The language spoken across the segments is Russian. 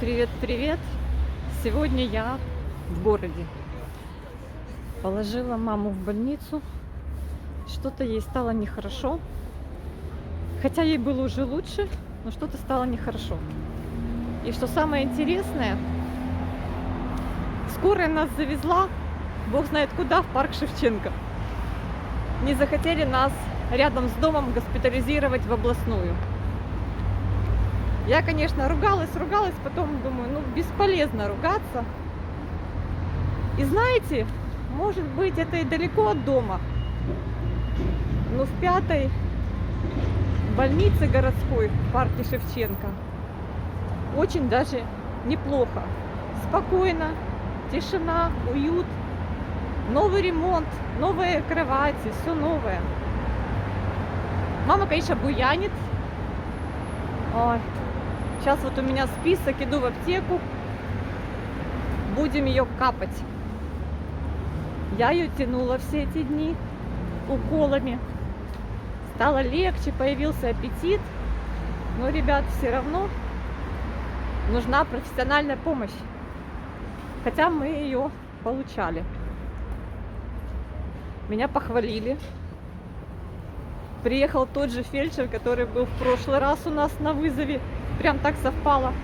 Привет! Сегодня я в городе. Положила маму в больницу. Что-то ей стало нехорошо. Хотя ей было уже лучше, но что-то стало нехорошо. И что самое интересное, скорая нас завезла, бог знает куда, в парк Шевченко. Не захотели нас рядом с домом госпитализировать в областную. Я, конечно, ругалась, потом думаю, бесполезно ругаться. И знаете, может быть, это и далеко от дома, но в 5-й больнице городской в парке Шевченко очень даже неплохо. Спокойно, тишина, уют, новый ремонт, новые кровати, все новое. Мама, конечно, буянит. Ой. Сейчас вот у меня список, иду в аптеку, будем ее капать. Я ее тянула все эти дни уколами. Стало легче, появился аппетит. Но, ребят, все равно нужна профессиональная помощь. Хотя мы ее получали. Меня похвалили. Приехал тот же фельдшер, который был в прошлый раз у нас на вызове. Прям так совпало.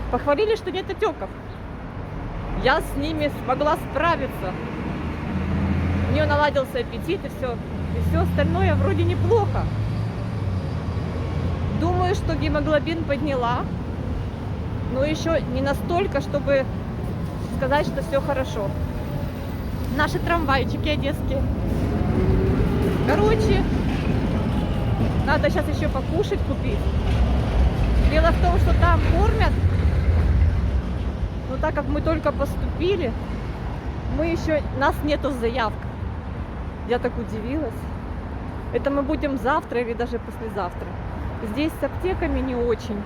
Похвалили, что нет отеков. Я с ними смогла справиться. У нее наладился аппетит и все остальное вроде неплохо. Думаю, что гемоглобин подняла, но еще не настолько, чтобы сказать, что все хорошо. Наши трамвайчики одесские. Короче, надо сейчас еще покушать купить. Дело в том, что там кормят, но так как мы только поступили, нас нету заявок. Я так удивилась. Это мы будем завтра или даже послезавтра. Здесь с аптеками не очень.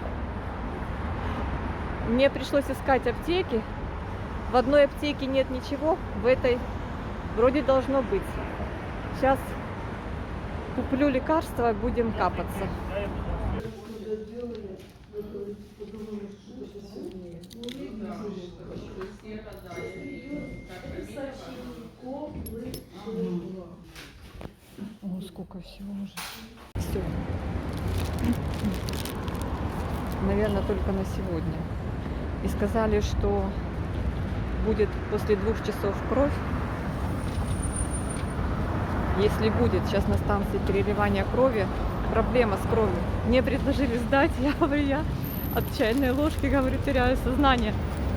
Мне пришлось искать аптеки. В одной аптеке нет ничего, в этой вроде должно быть. Сейчас куплю лекарства и будем капаться. О, сколько всего уже. Все. Наверное, только на сегодня. И сказали, что будет после 2 часов кровь. Если будет сейчас на станции переливания крови, проблема с кровью. Мне предложили сдать, я говорю, я от чайной ложки, говорю, теряю сознание.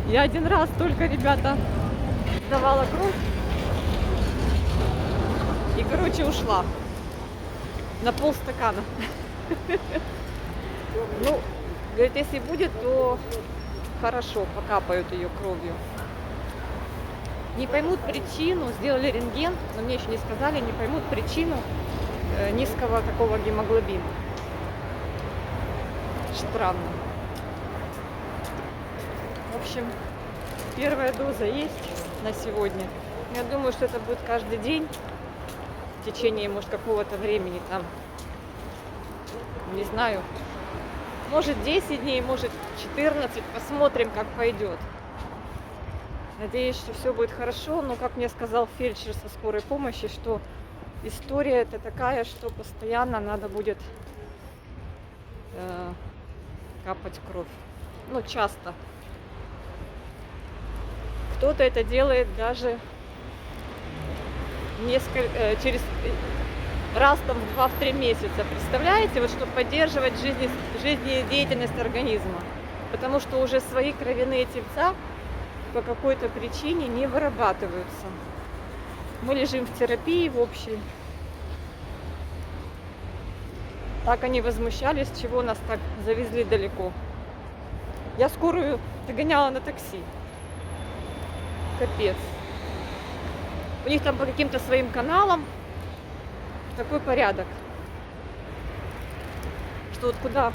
Я один раз только, ребята, сдавала кровь и, короче, ушла на полстакана. Ну, говорит, если будет, то хорошо, покапают ее кровью. Не поймут причину, сделали рентген, но мне еще не сказали, не поймут причину низкого такого гемоглобина. Странно. В общем, первая доза есть на сегодня. Я думаю, что это будет каждый день в течение, может, какого-то времени там. Не знаю. Может 10 дней, может 14. Посмотрим, как пойдет. Надеюсь, что все будет хорошо, но, как мне сказал фельдшер со скорой помощи, что история это такая, что постоянно надо будет капать кровь. Ну, часто. Кто-то это делает даже через раз там в 2-3 месяца. Представляете, вот чтобы поддерживать жизнедеятельность организма. Потому что уже свои кровяные тельца по какой-то причине не вырабатываются. Мы лежим в терапии в общей. Так они возмущались, чего нас так завезли далеко. Я скорую догоняла на такси. Капец. У них там по каким-то своим каналам такой порядок, что вот куда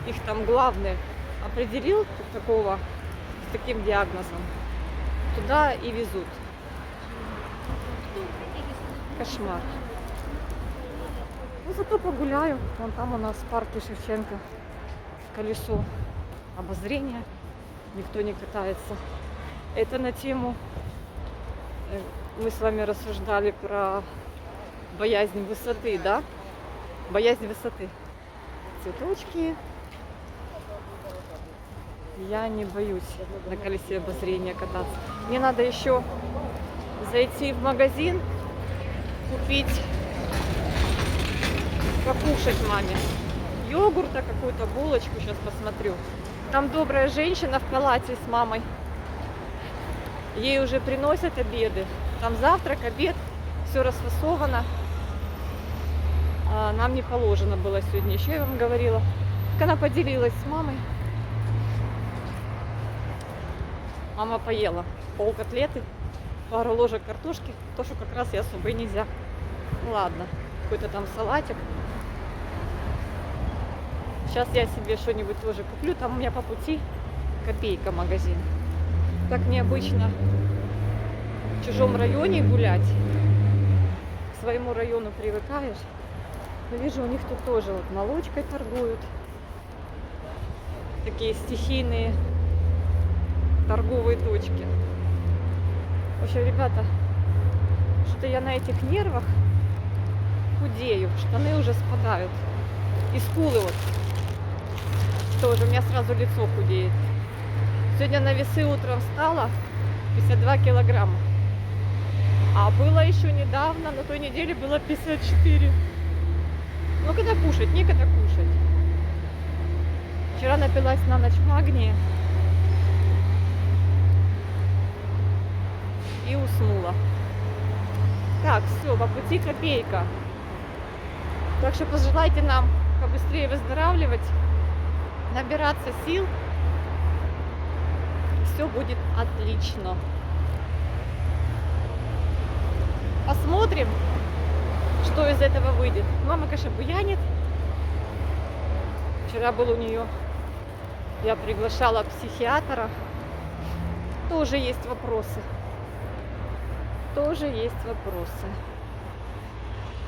их там главный определил такого с таким диагнозом, туда и везут. Кошмар. Ну, зато погуляю. Вон там у нас в парке Шевченко колесо обозрения. Никто не катается. Это на тему, мы с вами рассуждали про боязнь высоты, да? Боязнь высоты. Цветочки. Я не боюсь на колесе обозрения кататься. Мне надо еще зайти в магазин, купить, покушать маме. Йогурта, какую-то булочку, сейчас посмотрю. Там добрая женщина в палате с мамой. Ей уже приносят обеды. Там завтрак, обед, все расфасовано. А нам не положено было сегодня, еще я вам говорила. Так она поделилась с мамой. Мама поела пол котлеты, пару ложек картошки, то, что как раз и особо и нельзя. Ну ладно, какой-то там салатик. Сейчас я себе что-нибудь тоже куплю. Там у меня по пути Копейка магазин. Так необычно в чужом районе гулять. К своему району привыкаешь. Но вижу, у них тут тоже вот молочкой торгуют. Такие стихийные торговые точки. В общем, ребята, что-то я на этих нервах худею. Штаны уже спадают. И скулы вот. Тоже у меня сразу лицо худеет. Сегодня на весы утром встала 52 килограмма. А было еще недавно, на той неделе было 54. Ну когда кушать? Некогда кушать. Вчера напилась на ночь магния. И уснула. Так, все, по пути Копейка. Так что пожелайте нам побыстрее выздоравливать, набираться сил. Все будет отлично. Посмотрим, что из этого выйдет. Мама, конечно, буянит. Вчера был у нее, я приглашала психиатра. Тоже есть вопросы. Тоже есть вопросы.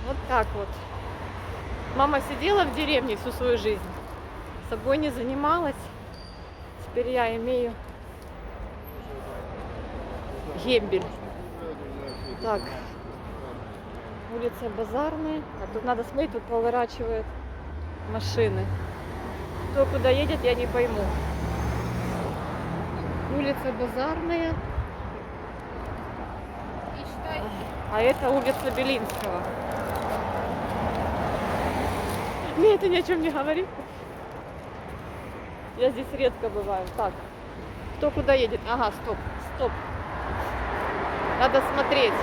Вот так вот. Мама сидела в деревне всю свою жизнь. Собой не занималась. Теперь я имею гембель. Так. Улица Базарная. Так, тут надо смотреть, тут поворачивают машины. Кто куда едет, я не пойму. Улица Базарная. А это улица Белинского. Мне это ни о чем не говорит. Я здесь редко бываю. Так, кто куда едет? Ага, стоп, стоп. Надо смотреть.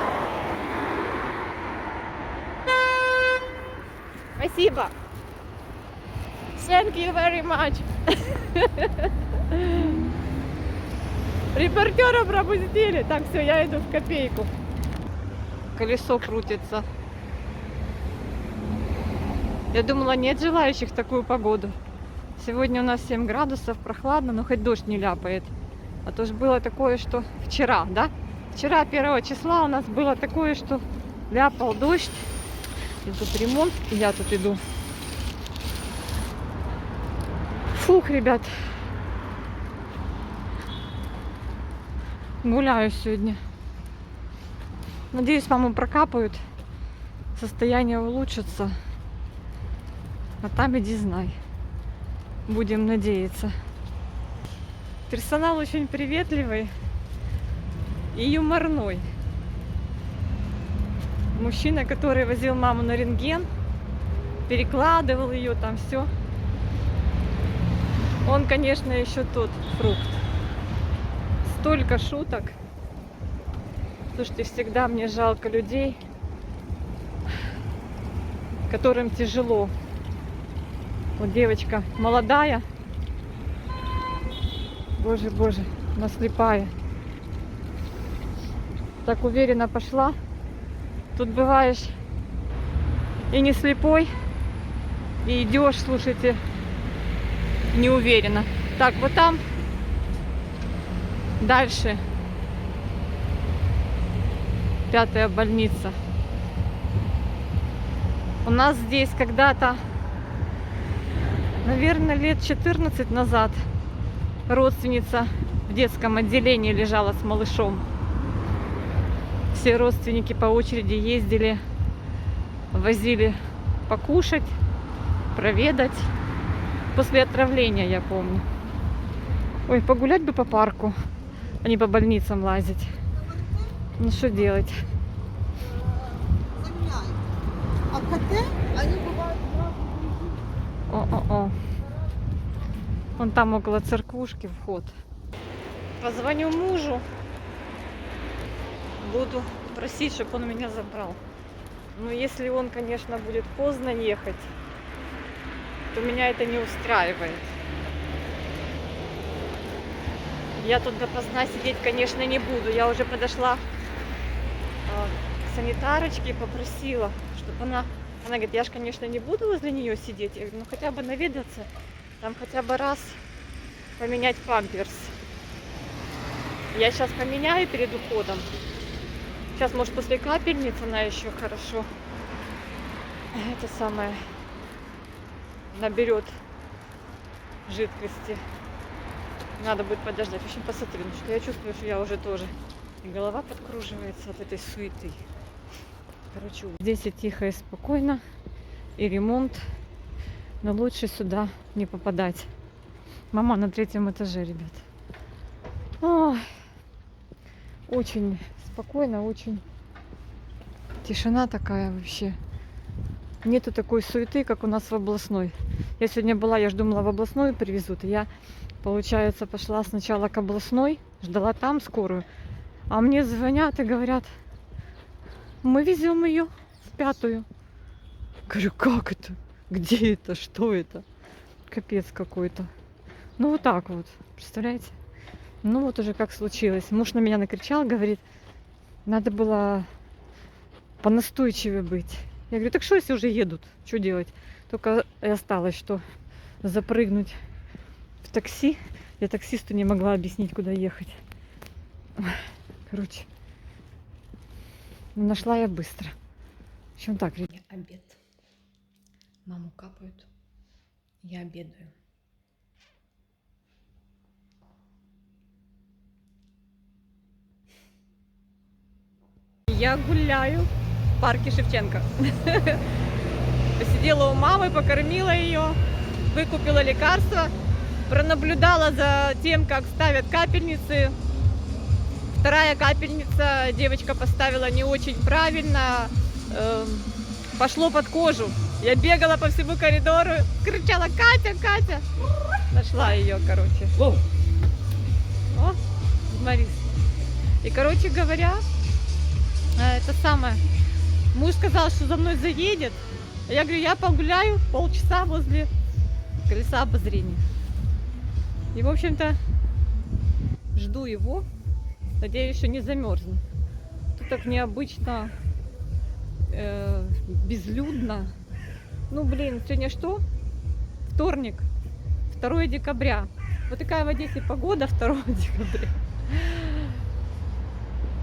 Спасибо. Thank you very much. Репортера пропустили. Так, все, я иду в Копейку. Колесо крутится. Я думала, нет желающих в такую погоду. Сегодня у нас 7 градусов, прохладно, но хоть дождь не ляпает. А то же было такое, что вчера, да? Вчера, 1 числа, у нас было такое, что ляпал дождь. И тут ремонт, и я тут иду. Фух, ребят. Гуляю сегодня. Надеюсь, маму прокапают. Состояние улучшится. А там иди знай. Будем надеяться. Персонал очень приветливый и юморной. Мужчина, который возил маму на рентген, перекладывал ее, там все. Он, конечно, еще тот фрукт. Столько шуток. Слушайте, всегда мне жалко людей, которым тяжело. Вот девочка молодая. Боже, боже, она слепая. Так уверенно пошла. Тут бываешь и не слепой, и идешь, слушайте, неуверенно. Так, вот там дальше 5-я больница. У нас здесь когда-то Наверное, лет 14 назад родственница в детском отделении лежала с малышом. Все родственники по очереди ездили, возили покушать, проведать. После отравления, я помню. Ой, погулять бы по парку, а не по больницам лазить. Ну что делать? А коты, они бывают О-о-о. Вон там около церквушки вход. Позвоню мужу. Буду просить, чтобы он меня забрал. Но если он, конечно, будет поздно ехать, то меня это не устраивает. Я тут допоздна сидеть, конечно, не буду. Я уже подошла к санитарочке и попросила, чтобы она говорит, я же, конечно, не буду возле нее сидеть. Я говорю, ну хотя бы наведаться, там хотя бы раз поменять памперс. Я сейчас поменяю перед уходом. Сейчас, может, после капельницы она еще хорошо это самое наберет жидкости. Надо будет подождать. В общем, посмотрю, потому что я чувствую, что я уже тоже. И голова подкруживается от этой суеты. Короче, здесь и тихо, и спокойно, и ремонт. Но лучше сюда не попадать. Мама на 3-м этаже, ребят. Ой, очень спокойно, очень тишина такая вообще. Нету такой суеты, как у нас в областной. Я сегодня была, я же думала, в областную привезут. И я, получается, пошла сначала к областной, ждала там скорую. А мне звонят и говорят, мы везем ее в 5-ю. Говорю, как это? Где это? Что это? Капец какой-то. Ну вот так вот, представляете? Ну вот уже как случилось. Муж на меня накричал, говорит, надо было понастойчивее быть. Я говорю, так что если уже едут? Что делать? Только и осталось, что запрыгнуть в такси. Я таксисту не могла объяснить, куда ехать. Короче, нашла я быстро. В общем так, ребят. Обед. Маму капают. Я обедаю. Я гуляю в парке Шевченко. Посидела у мамы, покормила ее, выкупила лекарства, пронаблюдала за тем, как ставят капельницы. Вторая капельница девочка поставила не очень правильно, пошло под кожу. Я бегала по всему коридору, кричала: Катя, Катя! Нашла ее, короче. О, Марис. И, короче говоря, это самое, муж сказал, что за мной заедет. Я говорю, я погуляю полчаса возле колеса обозрения. И, в общем-то, жду его. Надеюсь, что не замерзну. Тут так необычно, безлюдно. Ну, блин, сегодня что? Вторник, 2 декабря. Вот такая в Одессе погода 2 декабря.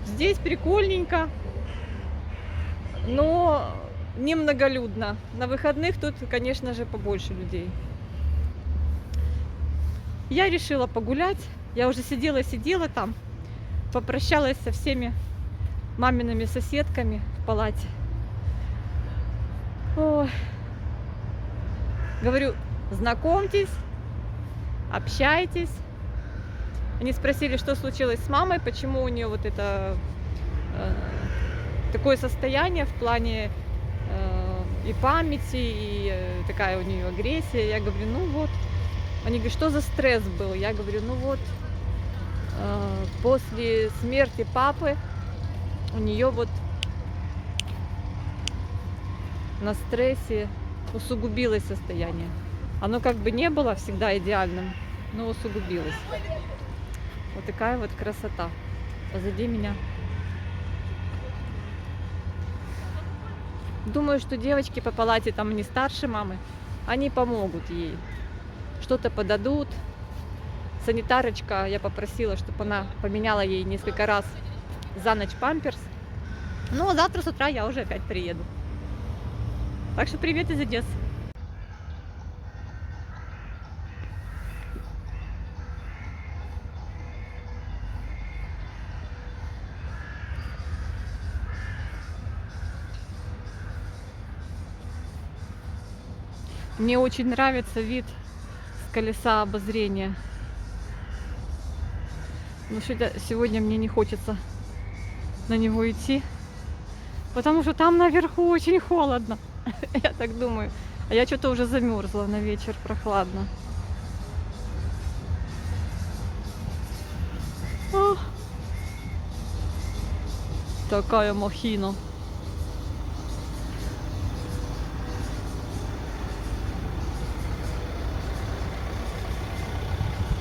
Здесь прикольненько, но немноголюдно. На выходных тут, конечно же, побольше людей. Я решила погулять. Я уже сидела там, попрощалась со всеми мамиными соседками в палате. Ой. Говорю, знакомьтесь, общайтесь. Они спросили, что случилось с мамой, почему у нее вот это такое состояние в плане и памяти, и такая у нее агрессия. Я говорю, ну вот. Они говорят, что за стресс был? Я говорю, ну вот, после смерти папы у нее вот на стрессе усугубилось состояние. Оно как бы не было всегда идеальным, но усугубилось. Вот такая вот красота позади меня. Думаю, что девочки по палате там не старше мамы, они помогут ей. Что-то подадут. Санитарочка, я попросила, чтобы она поменяла ей несколько раз за ночь памперс. Ну, а завтра с утра я уже опять приеду. Так что привет из Одессы. Мне очень нравится вид с колеса обозрения. Но что-то сегодня мне не хочется на него идти, потому что там наверху очень холодно. Я так думаю. А я что-то уже замерзла на вечер, прохладно. Ах, такая махина.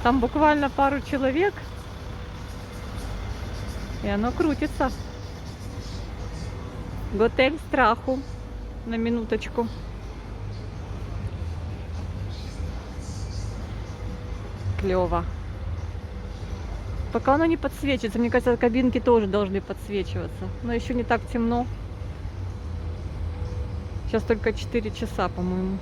Там буквально пару человек, и оно крутится. Готель страху. На минуточку. Клево. Пока оно не подсвечивается. Мне кажется, кабинки тоже должны подсвечиваться. Но еще не так темно. Сейчас только 4 часа, по-моему.